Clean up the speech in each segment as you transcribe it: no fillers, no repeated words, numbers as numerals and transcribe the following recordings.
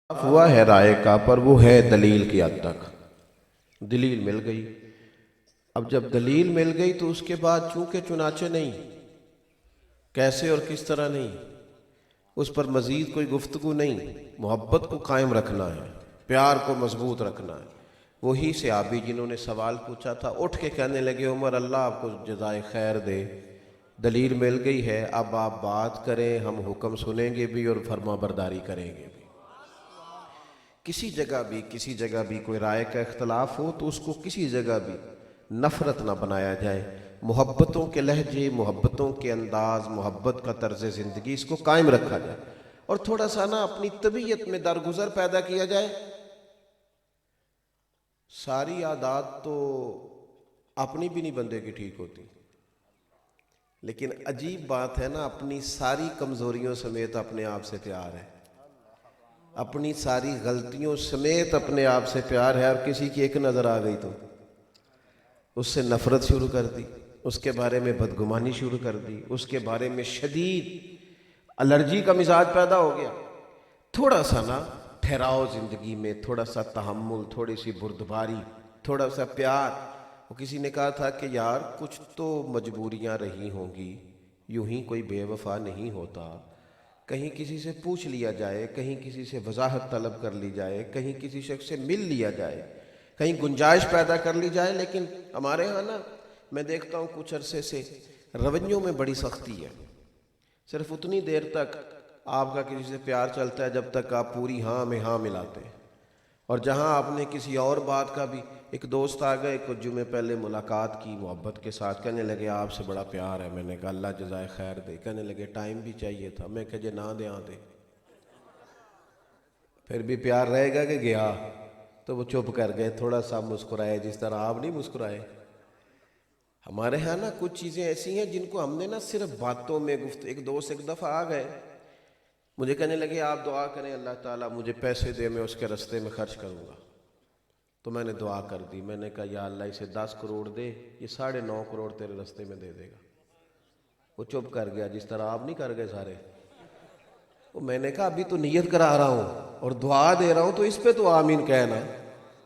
ہوا ہے رائے کا، پر وہ ہے دلیل کی حد تک۔ دلیل مل گئی، اب جب دلیل مل گئی تو اس کے بعد چونکہ چنانچہ نہیں، کیسے اور کس طرح نہیں، اس پر مزید کوئی گفتگو نہیں، محبت کو قائم رکھنا ہے، پیار کو مضبوط رکھنا ہے۔ وہی صحابی جنہوں نے سوال پوچھا تھا اٹھ کے کہنے لگے عمر اللہ آپ کو جزائے خیر دے، دلیل مل گئی ہے، اب آپ بات کریں، ہم حکم سنیں گے بھی اور فرما برداری کریں گے بھی۔ کسی جگہ بھی کوئی رائے کا اختلاف ہو تو اس کو کسی جگہ بھی نفرت نہ بنایا جائے، محبتوں کے لہجے، محبتوں کے انداز، محبت کا طرز زندگی، اس کو قائم رکھا جائے، اور تھوڑا سا نا اپنی طبیعت میں درگزر پیدا کیا جائے۔ ساری عادات تو اپنی بھی نہیں بندے کی ٹھیک ہوتی، لیکن عجیب بات ہے نا، اپنی ساری کمزوریوں سمیت اپنے آپ سے پیار ہے، اپنی ساری غلطیوں سمیت اپنے آپ سے پیار ہے، اور کسی کی ایک نظر آ گئی تو اس سے نفرت شروع کر دی، اس کے بارے میں بدگمانی شروع کر دی، اس کے بارے میں شدید الرجی کا مزاج پیدا ہو گیا۔ تھوڑا سا نا ٹھہراؤ زندگی میں، تھوڑا سا تحمل، تھوڑی سی بردباری، تھوڑا سا پیار۔ وہ کسی نے کہا تھا کہ یار کچھ تو مجبوریاں رہی ہوں گی، یوں ہی کوئی بے وفا نہیں ہوتا، کہیں کسی سے پوچھ لیا جائے، کہیں کسی سے وضاحت طلب کر لی جائے، کہیں کسی شخص سے مل لیا جائے، کہیں گنجائش پیدا کر لی جائے۔ لیکن ہمارے ہاں نا میں دیکھتا ہوں کچھ عرصے سے رویوں میں بڑی سختی ہے۔ صرف اتنی دیر تک آپ کا کسی سے پیار چلتا ہے جب تک آپ پوری ہاں میں ہاں ملاتے ہیں، اور جہاں آپ نے کسی اور بات کا بھی، ایک دوست آ گئے کچھ جمعے پہلے ملاقات کی محبت کے ساتھ، کہنے لگے آپ سے بڑا پیار ہے، میں نے کہا اللہ جزائے خیر دے، کہنے لگے ٹائم بھی چاہیے تھا، میں کہا جے نہ دے آ دے، پھر بھی پیار رہے گا کہ گیا؟ تو وہ چپ کر گئے، تھوڑا سا مسکرائے، جس طرح آپ نہیں مسکرائے۔ ہمارے ہاں نا کچھ چیزیں ایسی ہیں جن کو ہم نے نا صرف باتوں میں ایک دوست ایک دفعہ آ گئے مجھے کہنے لگے آپ دعا کریں اللہ تعالیٰ مجھے پیسے دے، میں اس کے رستے میں خرچ کروں گا۔ تو میں نے دعا کر دی، میں نے کہا یا اللہ اسے 10 کروڑ دے، یہ 9.5 کروڑ تیرے رستے میں دے دے گا۔ وہ چپ کر گیا، جس طرح آپ نہیں کر گئے سارے۔ میں نے کہا ابھی تو نیت کرا رہا ہوں اور دعا دے رہا ہوں، تو اس پہ تو آمین کہنا۔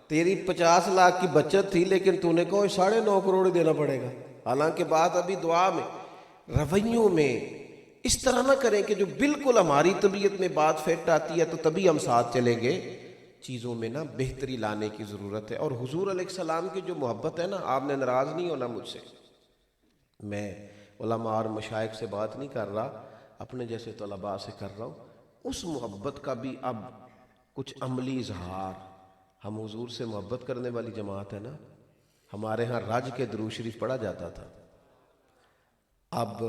تیری 50 لاکھ کی بچت تھی، لیکن تو نے کہا 9.5 کروڑ دینا پڑے گا، حالانکہ بات ابھی دعا میں۔ رویوں میں اس طرح نہ کریں کہ جو بالکل ہماری طبیعت میں بات فیکٹ آتی ہے تو تبھی ہم ساتھ چلیں گے۔ چیزوں میں نا بہتری لانے کی ضرورت ہے، اور حضور علیہ السلام کی جو محبت ہے نا، آپ نے ناراض نہیں ہونا مجھ سے، میں علماء اور مشائخ سے بات نہیں کر رہا، اپنے جیسے طلباء سے کر رہا ہوں۔ اس محبت کا بھی اب کچھ عملی اظہار، ہم حضور سے محبت کرنے والی جماعت ہے نا، ہمارے ہاں رج کے درود شریف پڑھا جاتا تھا۔ اب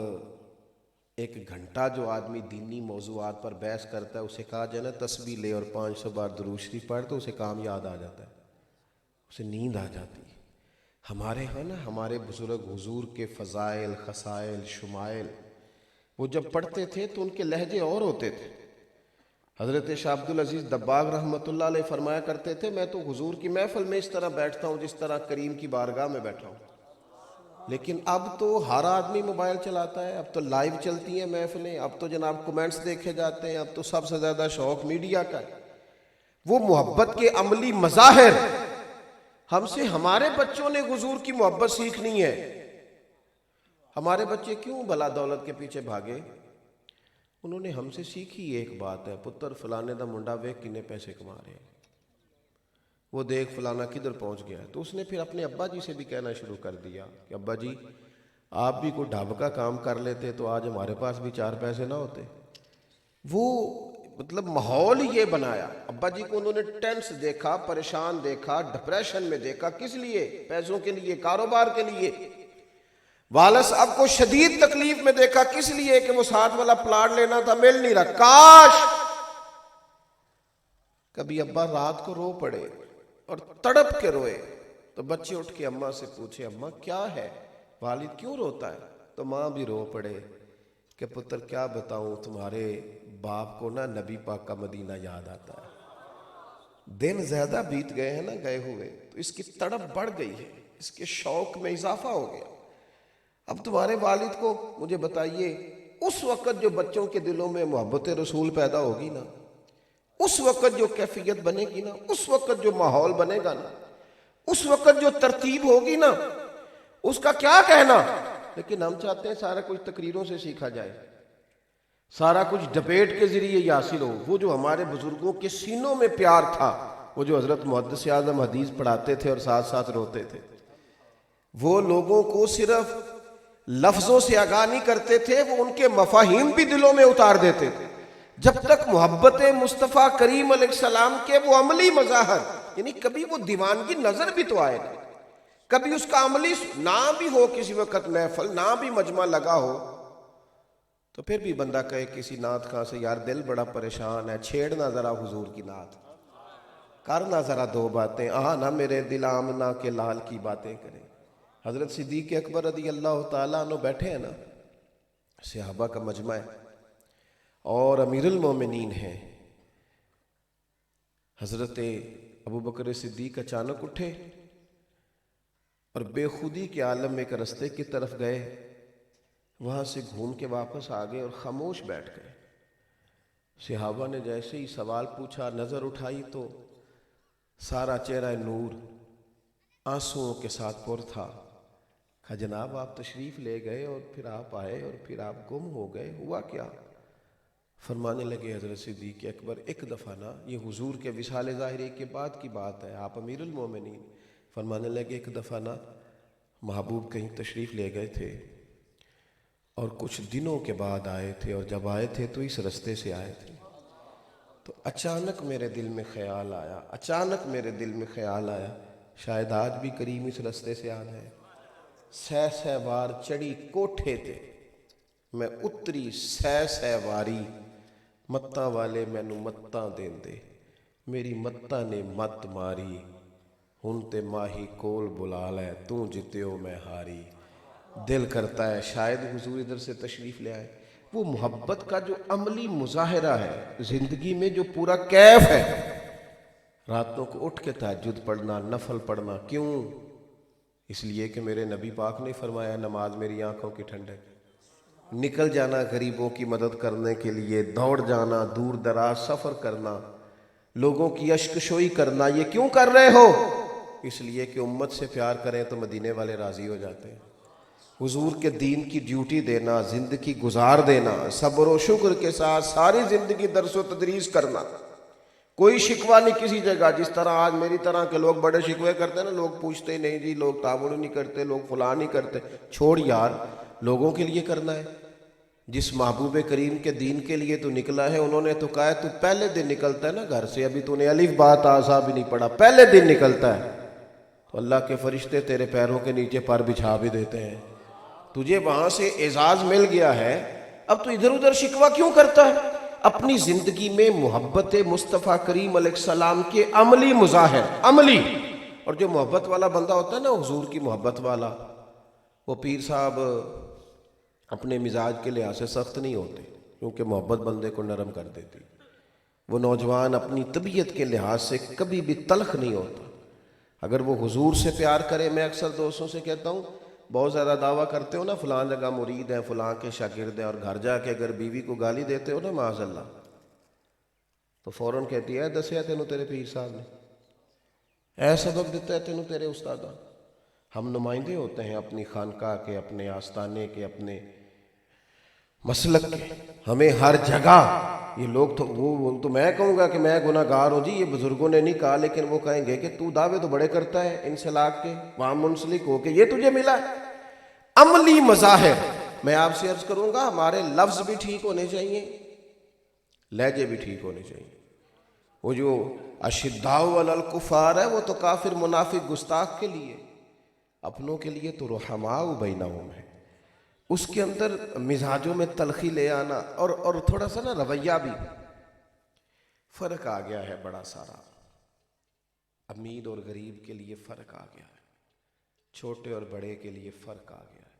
1 گھنٹہ جو آدمی دینی موضوعات پر بحث کرتا ہے، اسے کہا جائے نا تسبیح لے اور 500 بار درود شریف پڑھ، تو اسے کام یاد آ جاتا ہے، اسے نیند آ جاتی ہے۔ ہمارے ہاں نا ہمارے بزرگ حضور کے فضائل، خصائل، شمائل وہ جب پڑھتے تھے تو ان کے لہجے اور ہوتے تھے۔ حضرت شاہ عبد العزیز دباغ رحمۃ اللہ علیہ فرمایا کرتے تھے میں تو حضور کی محفل میں اس طرح بیٹھتا ہوں جس طرح کریم کی بارگاہ میں بیٹھا ہوں۔ لیکن اب تو ہر آدمی موبائل چلاتا ہے، اب تو لائیو چلتی ہیں محفلیں، اب تو جناب کومنٹس دیکھے جاتے ہیں، اب تو سب سے زیادہ شوق میڈیا کا ہے۔ وہ محبت کے عملی مظاہر ہم سے ہمارے بچوں نے حضور کی محبت سیکھنی ہے۔ ہمارے بچے کیوں بلا دولت کے پیچھے بھاگے؟ انہوں نے ہم سے سیکھی ایک بات ہے، پتر فلانے دا منڈا ویکھ کنے پیسے کما رہے ہیں، وہ دیکھ فلانا کدھر پہنچ گیا ہے۔ تو اس نے پھر اپنے ابا جی سے بھی کہنا شروع کر دیا کہ ابا جی آپ بھی کوئی ڈھاب کا کام کر لیتے تو آج ہمارے پاس بھی 4 پیسے نہ ہوتے۔ وہ مطلب ماحول یہ بنایا۔ ابا جی کو انہوں نے ٹینس دیکھا، پریشان دیکھا، ڈپریشن میں دیکھا، کس لیے؟ پیسوں کے لیے، کاروبار کے لیے۔ والد صاحب کو شدید تکلیف میں دیکھا، کس لیے؟ کہ وہ ساتھ والا پلاٹ لینا تھا، مل نہیں رہا۔ کاش کبھی ابا رات کو رو پڑے اور تڑپ کے روئے تو بچے اٹھ کے اماں سے پوچھے اماں کیا ہے، والد کیوں روتا ہے؟ تو ماں بھی رو پڑے کہ پتر کیا بتاؤں، تمہارے باپ کو نا نبی پاک کا مدینہ یاد آتا ہے، دن زیادہ بیت گئے ہیں نا گئے ہوئے، تو اس کی تڑپ بڑھ گئی ہے، اس کے شوق میں اضافہ ہو گیا۔ اب تمہارے والد کو مجھے بتائیے اس وقت جو بچوں کے دلوں میں محبت رسول پیدا ہوگی نا، اس وقت جو کیفیت بنے گی نا، اس وقت جو ماحول بنے گا نا، اس وقت جو ترتیب ہوگی نا، اس کا کیا کہنا. لیکن ہم چاہتے ہیں سارا کچھ تقریروں سے سیکھا جائے، سارا کچھ ڈبیٹ کے ذریعے یہ حاصل ہو. وہ جو ہمارے بزرگوں کے سینوں میں پیار تھا، وہ جو حضرت محدث اعظم حدیث پڑھاتے تھے اور ساتھ ساتھ روتے تھے، وہ لوگوں کو صرف لفظوں سے آگاہ نہیں کرتے تھے، وہ ان کے مفاہیم بھی دلوں میں اتار دیتے تھے. جب تک محبت مصطفیٰ کریم علیہ السلام کے وہ عملی مظاہر، یعنی کبھی وہ دیوانگی نظر بھی تو آئے گا، کبھی اس کا عملی نہ بھی ہو، کسی وقت محفل نہ بھی مجمع لگا ہو، تو پھر بھی بندہ کہے کسی نعت خواں سے، یار دل بڑا پریشان ہے، چھیڑنا ذرا حضور کی نعت، کرنا ذرا دو باتیں، نہ میرے دل آمنہ کے لال کی باتیں کریں. حضرت صدیق اکبر رضی اللہ تعالیٰ عنہ بیٹھے ہیں نا، صحابہ کا مجمع ہے اور امیر المومنین ہیں. حضرت ابوبکر صدیق اچانک اٹھے اور بے خودی کے عالم میں ایک رستے کی طرف گئے، وہاں سے گھوم کے واپس آ گئے اور خاموش بیٹھ گئے. صحابہ نے جیسے ہی سوال پوچھا، نظر اٹھائی تو سارا چہرہ نور آنسوؤں کے ساتھ پر تھا. کہا جناب آپ تشریف لے گئے اور پھر آپ آئے اور پھر آپ گم ہو گئے، ہوا کیا؟ فرمانے لگے حضرت صدیق اکبر، ایک دفعہ نا، یہ حضور کے وصال ظاہری کے بعد کی بات ہے، آپ امیر المومنین. فرمانے لگے ایک دفعہ نا محبوب کہیں تشریف لے گئے تھے اور کچھ دنوں کے بعد آئے تھے، اور جب آئے تھے تو اس رستے سے آئے تھے، تو اچانک میرے دل میں خیال آیا، اچانک میرے دل میں خیال آیا شاید آج بھی کریم اس رستے سے آ جائے. سہ بار چڑھی کوٹھے تے میں اتری سہ واری، متاں والے مینوں متاں دیندے، میری متاں نے مت ماری، ہن تے ماہی کول بلا لے تو جتیو میں ہاری. دل کرتا ہے شاید حضور ادھر سے تشریف لے آئے. وہ محبت کا جو عملی مظاہرہ ہے زندگی میں، جو پورا کیف ہے، راتوں کو اٹھ کے تہجد پڑھنا، نفل پڑھنا. کیوں؟ اس لیے کہ میرے نبی پاک نے فرمایا نماز میری آنکھوں کی ٹھنڈک. نکل جانا غریبوں کی مدد کرنے کے لیے، دوڑ جانا، دور دراز سفر کرنا، لوگوں کی اشک شوئی کرنا، یہ کیوں کر رہے ہو؟ اس لیے کہ امت سے پیار کریں تو مدینے والے راضی ہو جاتے ہیں. حضور کے دین کی ڈیوٹی دینا، زندگی گزار دینا، صبر و شکر کے ساتھ ساری زندگی درس و تدریس کرنا، کوئی شکوہ نہیں کسی جگہ. جس طرح آج میری طرح کے لوگ بڑے شکوے کرتے ہیں نا، لوگ پوچھتے نہیں جی، لوگ تعاون نہیں کرتے، لوگ فلاں نہیں کرتے. چھوڑ یار، لوگوں کے لیے کرنا ہے. جس محبوب کریم کے دین کے لیے تو نکلا ہے، انہوں نے تو کہا ہے تو پہلے دن نکلتا ہے نا گھر سے، ابھی تو نے الف با تا ثا بھی نہیں پڑھا، پہلے دن نکلتا ہے تو اللہ کے فرشتے تیرے پیروں کے نیچے پر بچھا بھی دیتے ہیں. تجھے وہاں سے اعزاز مل گیا ہے، اب تو ادھر ادھر شکوہ کیوں کرتا ہے؟ اپنی زندگی میں محبت مصطفیٰ کریم علیہ السلام کے عملی مظاہر، عملی. اور جو محبت والا بندہ ہوتا ہے نا، حضور کی محبت والا، وہ پیر صاحب اپنے مزاج کے لحاظ سے سخت نہیں ہوتے، کیونکہ محبت بندے کو نرم کر دیتی. وہ نوجوان اپنی طبیعت کے لحاظ سے کبھی بھی تلخ نہیں ہوتا. اگر وہ حضور سے پیار کرے، میں اکثر دوستوں سے کہتا ہوں، بہت زیادہ دعویٰ کرتے ہو نا فلاں جگہ مرید ہیں، فلاں کے شاگرد ہیں، اور گھر جا کے اگر بیوی کو گالی دیتے ہو نا معاذ اللہ، تو فوراً کہتی ہے دسیا تینوں تیرے پیر صاحب نے، اے سبق دیتا ہے تینوں تیرے استادہ. ہم نمائندے ہوتے ہیں اپنی خانقاہ کے، اپنے آستانے کے، اپنے مسلک کے. ہمیں ہر جگہ یہ لوگ تو وہ تو میں کہوں گا کہ میں گناہ گار ہوں جی، یہ بزرگوں نے نہیں کہا، لیکن وہ کہیں گے کہ تو دعوے تو بڑے کرتا ہے انسلاک کے، وہاں منسلک ہو کے، یہ تجھے ملا ہے. عملی مظاہر. میں آپ سے عرض کروں گا ہمارے لفظ بھی ٹھیک ہونے چاہیے، لہجے بھی ٹھیک ہونے چاہیے. وہ جو اشداء علی الکفار ہے، وہ تو کافر منافق گستاخ کے لیے، اپنوں کے لیے تو رحماء بینہم ہے. اس کے اندر مزاجوں میں تلخی لے آنا اور تھوڑا سا نا رویہ بھی فرق آ گیا ہے بڑا سارا. امیر اور غریب کے لیے فرق آ گیا ہے، چھوٹے اور بڑے کے لیے فرق آ گیا ہے.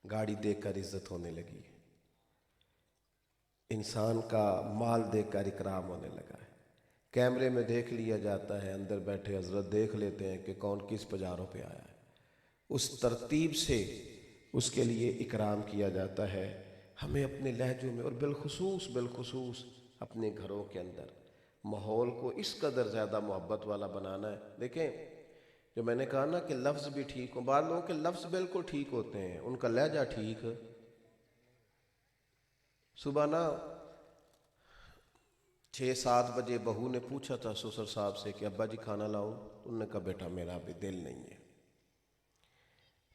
گاڑی دیکھ کر عزت ہونے لگی ہے، انسان کا مال دیکھ کر اکرام ہونے لگا ہے. کیمرے میں دیکھ لیا جاتا ہے، اندر بیٹھے حضرت دیکھ لیتے ہیں کہ کون کس پجاروں پہ آیا ہے. اس ترتیب سے اس کے لیے اکرام کیا جاتا ہے. ہمیں اپنے لہجوں میں، اور بالخصوص اپنے گھروں کے اندر ماحول کو اس قدر زیادہ محبت والا بنانا ہے. دیکھیں جو میں نے کہا نا کہ لفظ بھی ٹھیک ہوں، بعض لوگوں کے لفظ بالکل ٹھیک ہوتے ہیں، ان کا لہجہ ٹھیک. صبح نا 6-7 بجے بہو نے پوچھا تھا سسر صاحب سے کہ ابا جی کھانا لاؤں؟ انہوں نے کہا بیٹا میرا ابھی دل نہیں ہے،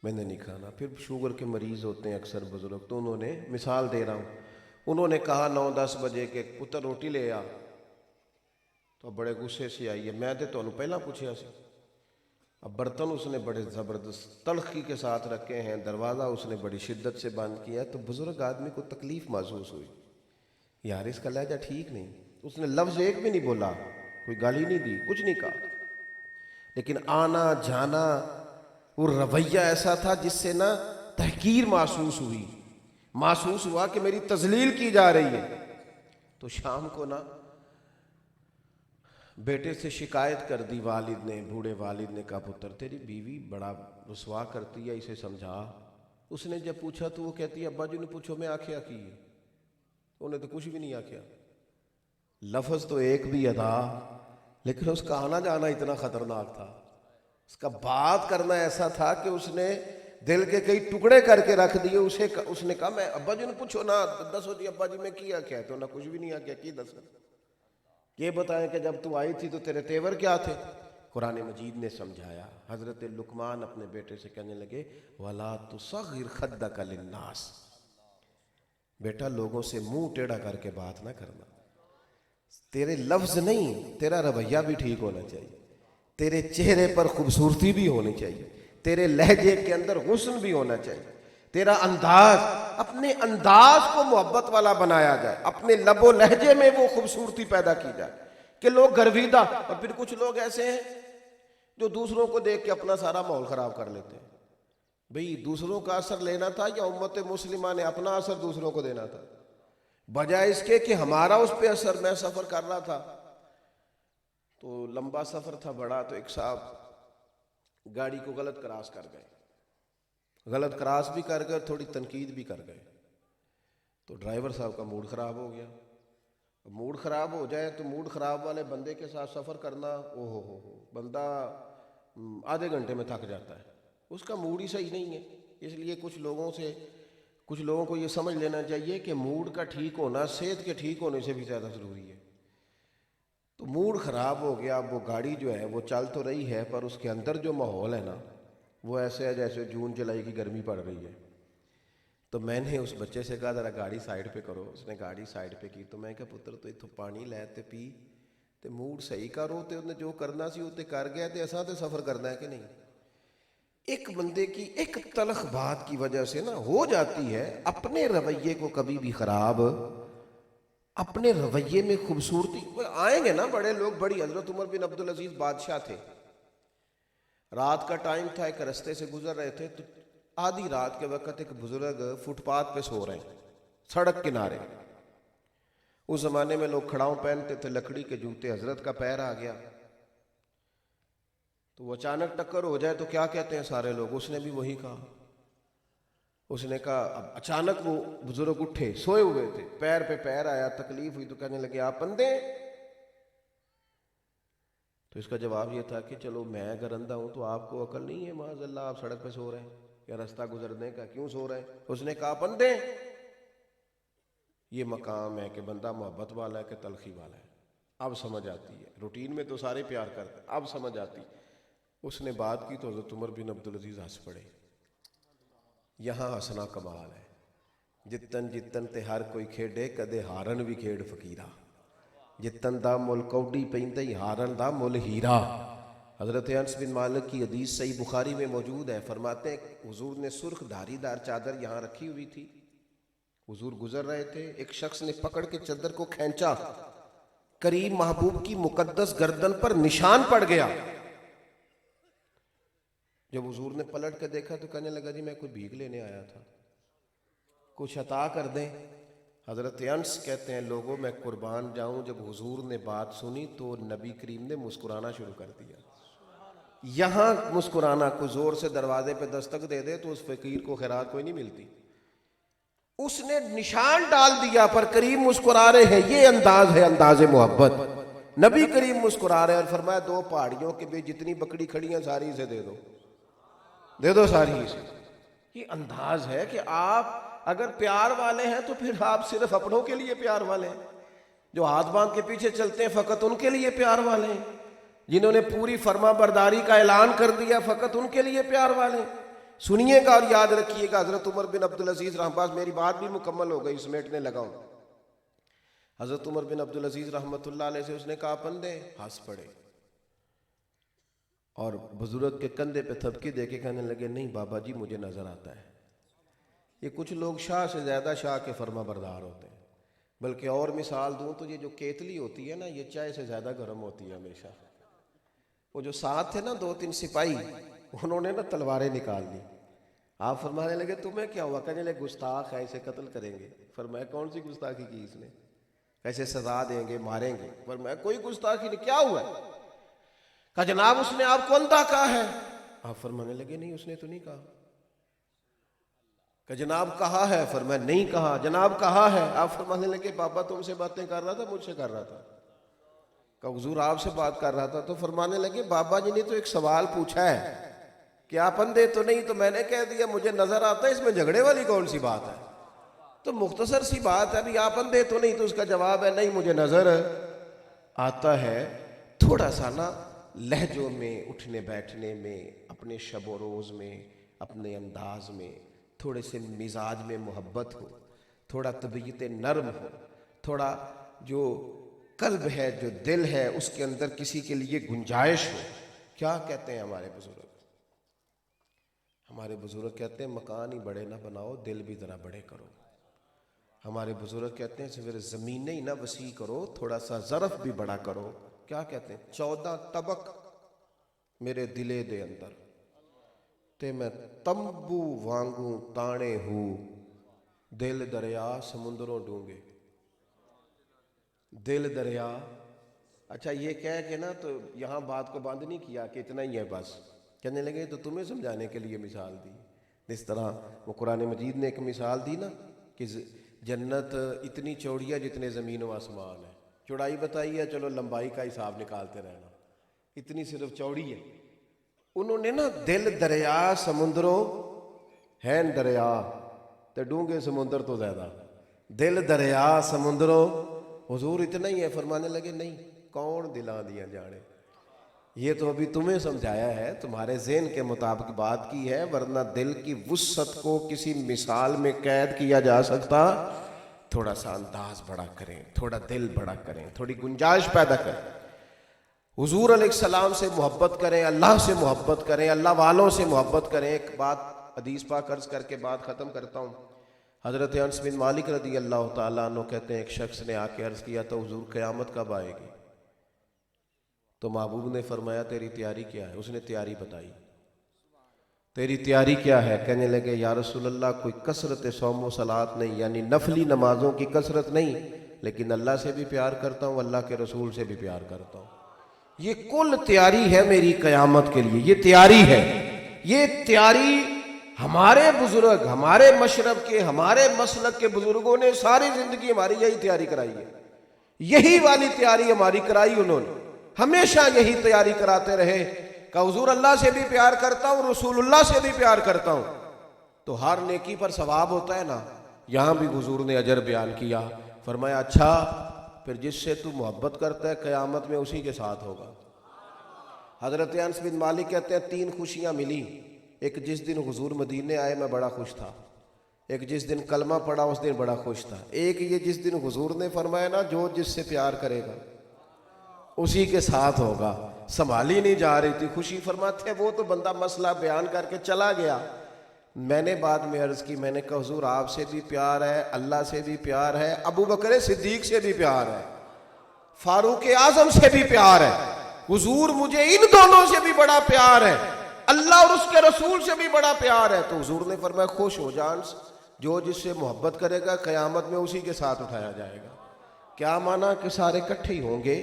میں نے نہیں کھانا. پھر شوگر کے مریض ہوتے ہیں اکثر بزرگ، تو انہوں نے مثال دے رہا ہوں، انہوں نے کہا 9-10 بجے کہ پتر روٹی لے آ، تو بڑے غصے سے آئی ہے، میں تے تو پہلا پوچھا سی. اب برتن اس نے بڑے زبردست تلخی کے ساتھ رکھے ہیں، دروازہ اس نے بڑی شدت سے بند کیا ہے، تو بزرگ آدمی کو تکلیف محسوس ہوئی، یار اس کا لہجہ ٹھیک نہیں. اس نے لفظ ایک بھی نہیں بولا، کوئی گالی نہیں دی، کچھ نہیں کہا، لیکن آنا جانا وہ رویہ ایسا تھا جس سے نا تحقیر محسوس ہوئی، محسوس ہوا کہ میری تذلیل کی جا رہی ہے. تو شام کو نا بیٹے سے شکایت کر دی والد نے، بوڑھے والد نے کہا پتر تیری بیوی بڑا رسوا کرتی ہے، اسے سمجھا. اس نے جب پوچھا تو وہ کہتی ہے ابا جی نے پوچھو میں آکھیا کی، انہیں تو کچھ بھی نہیں آکھیا. لفظ تو ایک بھی ادا، لیکن اس کا آنا جانا اتنا خطرناک تھا، اس کا بات کرنا ایسا تھا کہ اس نے دل کے کئی ٹکڑے کر کے رکھ دیے. اس نے کہا میں ابا جی نے پوچھو نا، دسو جی ابا جی میں کیا کیا، تو نہ کچھ بھی نہیں آکھیا. کی دس یہ بتائیں کہ جب تو آئی تھی تو تیرے تیور کیا تھے؟ قرآن مجید نے سمجھایا. حضرت لقمان اپنے بیٹے سے کہنے لگے وَلَا تُصَغِّرْ خَدَّكَ لِلنَّاسِ، بیٹا لوگوں سے منہ ٹیڑھا کر کے بات نہ کرنا. تیرے لفظ نہیں، تیرا رویہ بھی ٹھیک ہونا چاہیے، تیرے چہرے پر خوبصورتی بھی ہونی چاہیے، تیرے لہجے کے اندر حسن بھی ہونا چاہیے، تیرا انداز، اپنے انداز کو محبت والا بنایا جائے، اپنے لب و لہجے میں وہ خوبصورتی پیدا کی جائے کہ لوگ گرویدہ. اور پھر کچھ لوگ ایسے ہیں جو دوسروں کو دیکھ کے اپنا سارا ماحول خراب کر لیتے ہیں. بھئی دوسروں کا اثر لینا تھا یا امت مسلمہ نے اپنا اثر دوسروں کو دینا تھا؟ بجائے اس کے کہ ہمارا اس پہ اثر. میں سفر کر رہا تھا تو لمبا سفر تھا بڑا، تو ایک صاحب گاڑی کو غلط کراس کر گئے، غلط کراس بھی کر گئے اور تھوڑی تنقید بھی کر گئے. تو ڈرائیور صاحب کا موڈ خراب ہو گیا. موڈ خراب ہو جائے تو موڈ خراب والے بندے کے ساتھ سفر کرنا، ہو بندہ آدھے گھنٹے میں تھک جاتا ہے، اس کا موڈ ہی صحیح نہیں ہے. اس لیے کچھ لوگوں کو یہ سمجھ لینا چاہیے کہ موڈ کا ٹھیک ہونا صحت کے ٹھیک ہونے سے بھی زیادہ ضروری ہے. تو موڈ خراب ہو گیا. اب وہ گاڑی جو ہے وہ چل تو رہی ہے پر اس کے اندر جو ماحول ہے نا وہ ایسے ہے جیسے جون جولائی کی گرمی پڑ رہی ہے. تو میں نے اس بچے سے کہا ذرا گاڑی سائیڈ پہ کرو. اس نے گاڑی سائیڈ پہ کی. تو میں کہا پتر تو اتو پانی لے تے پی تے موڈ صحیح کرو تے انہیں جو کرنا سی وہ کر گیا تے ایسا تے سفر کرنا ہے کہ نہیں. ایک بندے کی ایک تلخ بات کی وجہ سے نا ہو جاتی ہے اپنے رویے کو کبھی بھی خراب. اپنے رویے میں خوبصورتی آئیں گے نا بڑے لوگ. بڑی حضرت عمر بن عبدالعزیز بادشاہ تھے. رات کا ٹائم تھا، ایک رستے سے گزر رہے تھے تو آدھی رات کے وقت ایک بزرگ فٹ پاتھ پہ سو رہے ہیں سڑک کنارے. اس زمانے میں لوگ کھڑاؤں پہنتے تھے، لکڑی کے جوتے. حضرت کا پیر آ گیا تو وہ اچانک ٹکر ہو جائے تو کیا کہتے ہیں سارے لوگ؟ اس نے بھی وہی کہا. اس نے کہا اب اچانک وہ بزرگ اٹھے، سوئے ہوئے تھے، پیر پہ پیر آیا، تکلیف ہوئی تو کہنے لگے آپ اندھے؟ تو اس کا جواب یہ تھا کہ چلو میں اگر اندھا ہوں تو آپ کو عقل نہیں ہے معاذ اللہ آپ سڑک پہ سو رہے ہیں یا رستہ گزرنے کا، کیوں سو رہے ہیں؟ اس نے کہا آپ اندھے؟ یہ مقام ہے کہ بندہ محبت والا ہے کہ تلخی والا ہے. اب سمجھ آتی ہے. روٹین میں تو سارے پیار کرتے ہیں، اب سمجھ آتی. اس نے بات کی تو حضرت عمر بن عبدالعزیز ہنس پڑے. یہاں ہنسنا کمال ہے. جتن جتن تے ہر کوئی کھیڈے کدے ہارن بھی کھیڈ فقیرہ، جتن دا مل کوڈی پیندی ہارن دا مل ہیرا. حضرت انس بن مالک کی حدیث صحیح بخاری میں موجود ہے. فرماتے ہیں حضور نے سرخ دھاری دار چادر یہاں رکھی ہوئی تھی. حضور گزر رہے تھے، ایک شخص نے پکڑ کے چادر کو کھینچا، قریب محبوب کی مقدس گردن پر نشان پڑ گیا. جب حضور نے پلٹ کے دیکھا تو کہنے لگا جی میں کوئی بھیک لینے آیا تھا، کچھ عطا کر دیں. حضرت انس کہتے ہیں لوگوں میں قربان جاؤں، جب حضور نے بات سنی تو نبی کریم نے مسکرانا شروع کر دیا. یہاں مسکرانا، کوئی زور سے دروازے پہ دستک دے دے تو اس فقیر کو خیرات کوئی نہیں ملتی. اس نے نشان ڈال دیا پر قریب مسکرا رہے ہیں. یہ انداز ہے انداز محبت. نبی کریم مسکرا رہے اور فرمایا 2 پہاڑیوں کے بیچ جتنی بکری کھڑی ہیں ساری اسے دے دو ساری اسے. یہ انداز ہے کہ آپ اگر پیار والے ہیں تو پھر آپ صرف اپنوں کے لیے پیار والے ہیں. جو ہاتھ باندھ کے پیچھے چلتے ہیں فقط ان کے لیے پیار والے ہیں. جنہوں نے پوری فرما برداری کا اعلان کر دیا فقط ان کے لیے پیار والے ہیں. سنیے گا اور یاد رکھیے گا. حضرت عمر بن عبدالعزیز رحمۃ اللہ، میری بات بھی مکمل ہو گئی، سمیٹنے لگا ہوں. حضرت عمر بن عبدالعزیز رحمۃ اللہ علیہ سے اس نے کہا پندے، ہنس پڑے اور بزرگ کے کندھے پہ تھپکی دے کے کہنے لگے نہیں بابا جی مجھے نظر آتا ہے. یہ کچھ لوگ شاہ سے زیادہ شاہ کے فرما بردار ہوتے ہیں. بلکہ اور مثال دوں تو یہ جو کیتلی ہوتی ہے نا، یہ چائے سے زیادہ گرم ہوتی ہے ہمیشہ. وہ جو ساتھ تھے نا 2-3 سپاہی، انہوں نے نا تلواریں نکال دی. آپ فرمانے لگے تمہیں کیا ہوا؟ کہنے لگے گستاخ ہے، اسے قتل کریں گے. فرمایا کون سی گستاخی کی اس نے؟ کیسے سزا دیں گے، ماریں گے؟ فرمایا کوئی گستاخی نہیں. کیا ہوا ہے؟ کہا جناب اس نے آپ کو اندھا کہا ہے. آپ فرمانے لگے نہیں اس نے تو نہیں کہا. کہ جناب کہا ہے. فرمایا نہیں کہا. جناب کہا ہے. آپ فرمانے لگے بابا تم سے باتیں کر رہا تھا مجھ سے کر رہا تھا؟ کہ حضور آپ سے بات کر رہا تھا. تو فرمانے لگے بابا جی نے تو ایک سوال پوچھا ہے کہ آپ اندھے تو نہیں، تو میں نے کہہ دیا مجھے نظر آتا ہے. اس میں جھگڑے والی کون سی بات ہے؟ تو مختصر سی بات ہے، ابھی آپ اندھے تو نہیں، تو اس کا جواب ہے نہیں مجھے نظر آتا ہے. تھوڑا سا نا لہجوں میں، اٹھنے بیٹھنے میں، اپنے شب و روز میں، اپنے انداز میں تھوڑے سے مزاج میں محبت ہو، تھوڑا طبیعت نرم ہو، تھوڑا جو قلب ہے، جو دل ہے، اس کے اندر کسی کے لیے گنجائش ہو. کیا کہتے ہیں ہمارے بزرگ؟ ہمارے بزرگ کہتے ہیں مکان ہی بڑے نہ بناؤ، دل بھی ذرا بڑے کرو. ہمارے بزرگ کہتے ہیں صرف زمینیں ہی نہ وسیع کرو، تھوڑا سا ظرف بھی بڑا کرو. کیا کہتے ہیں؟ 14 طبق میرے دلے دے اندر تے میں تمبو وانگوں تانے ہوں، دل دریا سمندروں ڈونگے. دل دریا. اچھا یہ کہہ کے نا تو یہاں بات کو بند نہیں کیا کہ اتنا ہی ہے بس. کہنے لگے تو تمہیں سمجھانے کے لیے مثال دی. اس طرح وہ قرآن مجید نے ایک مثال دی نا کہ جنت اتنی چوڑی ہے جتنے زمین و آسمان ہے. چوڑائی بتائی ہے، چلو لمبائی کا حساب نکالتے رہنا، اتنی صرف چوڑی ہے. انہوں نے نا دل دریا سمندروں ہیں دریا تے ڈونگے سمندر تو زیادہ. دل دریا سمندروں، حضور اتنا ہی ہے. فرمانے لگے نہیں، کون دلاں دیا جانے. یہ تو ابھی تمہیں سمجھایا ہے، تمہارے ذہن کے مطابق بات کی ہے، ورنہ دل کی وسعت کو کسی مثال میں قید کیا جا سکتا. تھوڑا سا انداز بڑا کریں، تھوڑا دل بڑا کریں، تھوڑی گنجائش پیدا کریں. حضور علیہ السلام سے محبت کریں، اللہ سے محبت کریں، اللہ والوں سے محبت کریں. ایک بات حدیث پاک عرض کر کے بات ختم کرتا ہوں. حضرت انس بن مالک رضی اللہ تعالیٰ عنہ کہتے ہیں ایک شخص نے آ کے عرض کیا تو حضور قیامت کب آئے گی؟ تو محبوب نے فرمایا تیری تیاری کیا ہے؟ اس نے تیاری بتائی. تیری تیاری کیا ہے؟ کہنے لگے یا رسول اللہ کوئی کثرت صوم و صلات نہیں، یعنی نفلی نمازوں کی کثرت نہیں، لیکن اللہ سے بھی پیار کرتا ہوں، اللہ کے رسول سے بھی پیار کرتا ہوں. یہ کل تیاری ہے میری قیامت کے لیے. یہ تیاری ہے. یہ تیاری ہمارے بزرگ، ہمارے مشرب کے، ہمارے مسلک کے بزرگوں نے ساری زندگی ہماری یہی تیاری کرائی ہے. یہی والی تیاری ہماری کرائی انہوں نے. ہمیشہ یہی تیاری کراتے رہے کہ حضور اللہ سے بھی پیار کرتا ہوں، رسول اللہ سے بھی پیار کرتا ہوں. تو ہر نیکی پر ثواب ہوتا ہے نا. یہاں بھی حضور نے اجر بیان کیا. فرمایا اچھا پھر جس سے تو محبت کرتا ہے قیامت میں اسی کے ساتھ ہوگا. حضرت انس بن مالک کہتے ہیں 3 خوشیاں ملی. ایک جس دن حضور مدینے آئے میں بڑا خوش تھا. ایک جس دن کلمہ پڑھا اس دن بڑا خوش تھا. ایک یہ جس دن حضور نے فرمایا نا جو جس سے پیار کرے گا اسی کے ساتھ ہوگا. سنبھالی نہیں جا رہی تھی خوشی. فرماتے ہیں وہ تو بندہ مسئلہ بیان کر کے چلا گیا. میں نے بعد میں عرض کی، میں نے کہا حضور آپ سے بھی پیار ہے، اللہ سے بھی پیار ہے، ابو بکر صدیق سے بھی پیار ہے، فاروق اعظم سے بھی پیار ہے. حضور مجھے ان دونوں سے بھی بڑا پیار ہے، اللہ اور اس کے رسول سے بھی بڑا پیار ہے. تو حضور نے فرمایا خوش ہو جان، جو جس سے محبت کرے گا قیامت میں اسی کے ساتھ اٹھایا جائے گا. کیا مانا کہ سارے کٹھے ہی ہوں گے.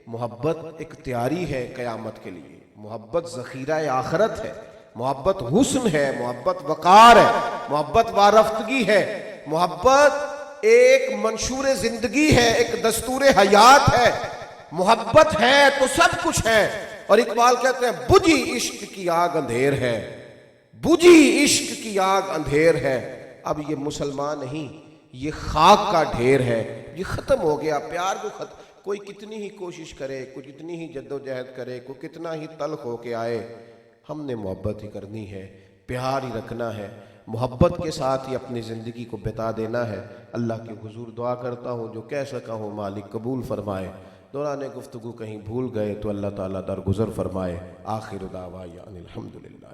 محبت ایک تیاری ہے قیامت کے لیے. محبت ذخیرہ آخرت ہے. محبت حسن ہے، محبت وقار ہے، محبت وارفتگی ہے، محبت ایک منشور زندگی ہے، ایک دستور حیات ہے. محبت ہے تو سب کچھ ہے. اور اقبال کہتے ہیں بجھی عشق کی آگ اندھیر ہے، بجھی عشق کی آگ اندھیر ہے. اب یہ مسلمان نہیں، یہ خاک کا ڈھیر ہے، یہ ختم ہو گیا. پیار کو کوئی کتنی ہی کوشش کرے، کوئی کتنی ہی جد و جہد کرے، کوئی کتنا ہی تلخ ہو کے آئے، ہم نے محبت ہی کرنی ہے، پیار ہی رکھنا ہے، محبت کے ساتھ ہی اپنی زندگی کو بتا دینا ہے. اللہ کے حضور دعا کرتا ہوں جو کہہ سکا ہوں مالک قبول فرمائے. دوران گفتگو کہیں بھول گئے تو اللہ تعالیٰ درگزر فرمائے. آخر دعوانا ان الحمدللہ.